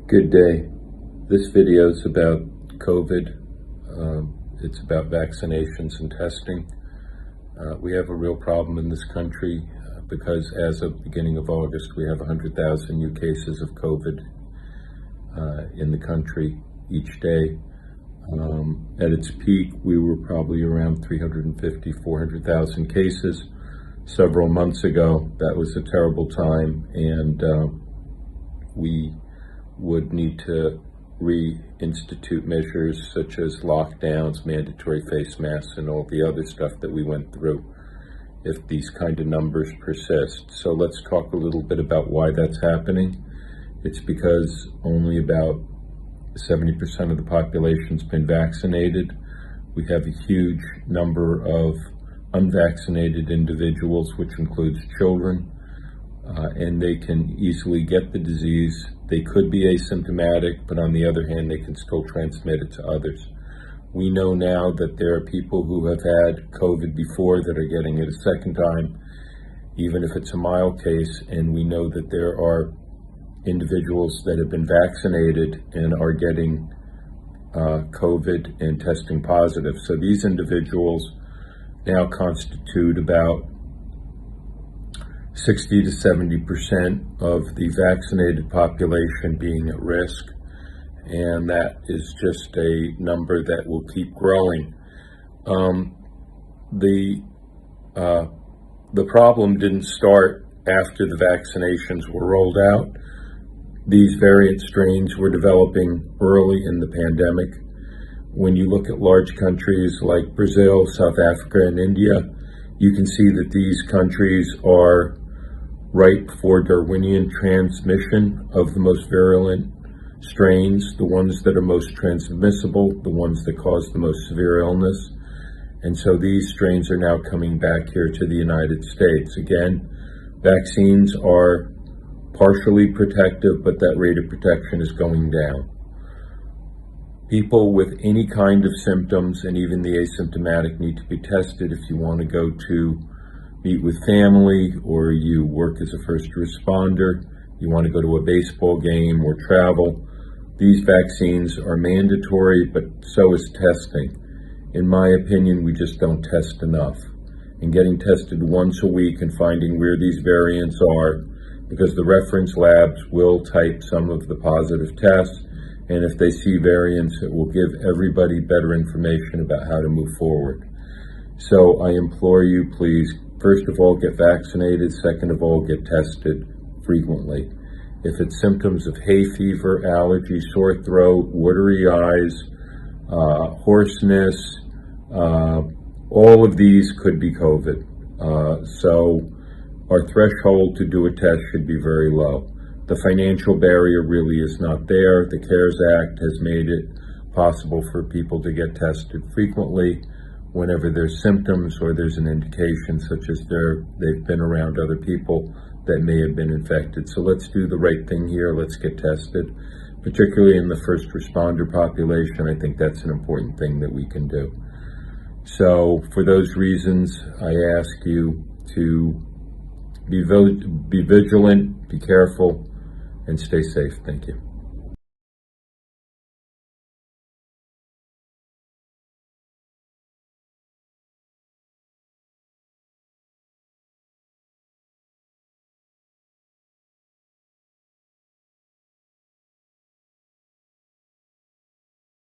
Good day. This video is about COVID. It's about vaccinations and testing. We have a real problem in this country because as of the beginning of August, we have 100,000 new cases of COVID in the country each day. At its peak, we were probably around 350, 400,000 cases several months ago. That was a terrible time, and we would need to reinstitute measures such as lockdowns, mandatory face masks, and all the other stuff that we went through if these kind of numbers persist. So let's talk a little bit about why that's happening. It's because only about 70% of the population's been vaccinated. We have a huge number of unvaccinated individuals, which includes children, and they can easily get the disease. They could be asymptomatic, but on the other hand, they can still transmit it to others. We know now that there are people who have had COVID before that are getting it a second time, even if it's a mild case, and we know that there are individuals that have been vaccinated and are getting COVID and testing positive. So these individuals now constitute about 60 to 70% of the vaccinated population being at risk, and that is just a number that will keep growing. The problem didn't start after the vaccinations were rolled out. These variant strains were developing early in the pandemic. When you look at large countries like Brazil, South Africa, and India, you can see that these countries are ripe for Darwinian transmission of the most virulent strains, the ones that are most transmissible, the ones that cause the most severe illness. And so these strains are now coming back here to the United States. Again, vaccines are partially protective, but that rate of protection is going down. People with any kind of symptoms, and even the asymptomatic, need to be tested. If you want to go to meet with family, or you work as a first responder, you want to go to a baseball game or travel, these vaccines are mandatory, but so is testing. In my opinion, we just don't test enough. And getting tested once a week and finding where these variants are, because the reference labs will type some of the positive tests, and if they see variants, it will give everybody better information about how to move forward. So I implore you, please, first of all, get vaccinated. Second of all, get tested frequently. If it's symptoms of hay fever, allergy, sore throat, watery eyes, hoarseness, all of these could be COVID. So our threshold to do a test should be very low. The financial barrier really is not there. The CARES Act has made it possible for people to get tested frequently whenever there's symptoms or there's an indication, such as they've been around other people that may have been infected. So let's do the right thing here. Let's get tested, particularly in the first responder population. I think that's an important thing that we can do. So for those reasons, I ask you to be vigilant, be careful, and stay safe. Thank you.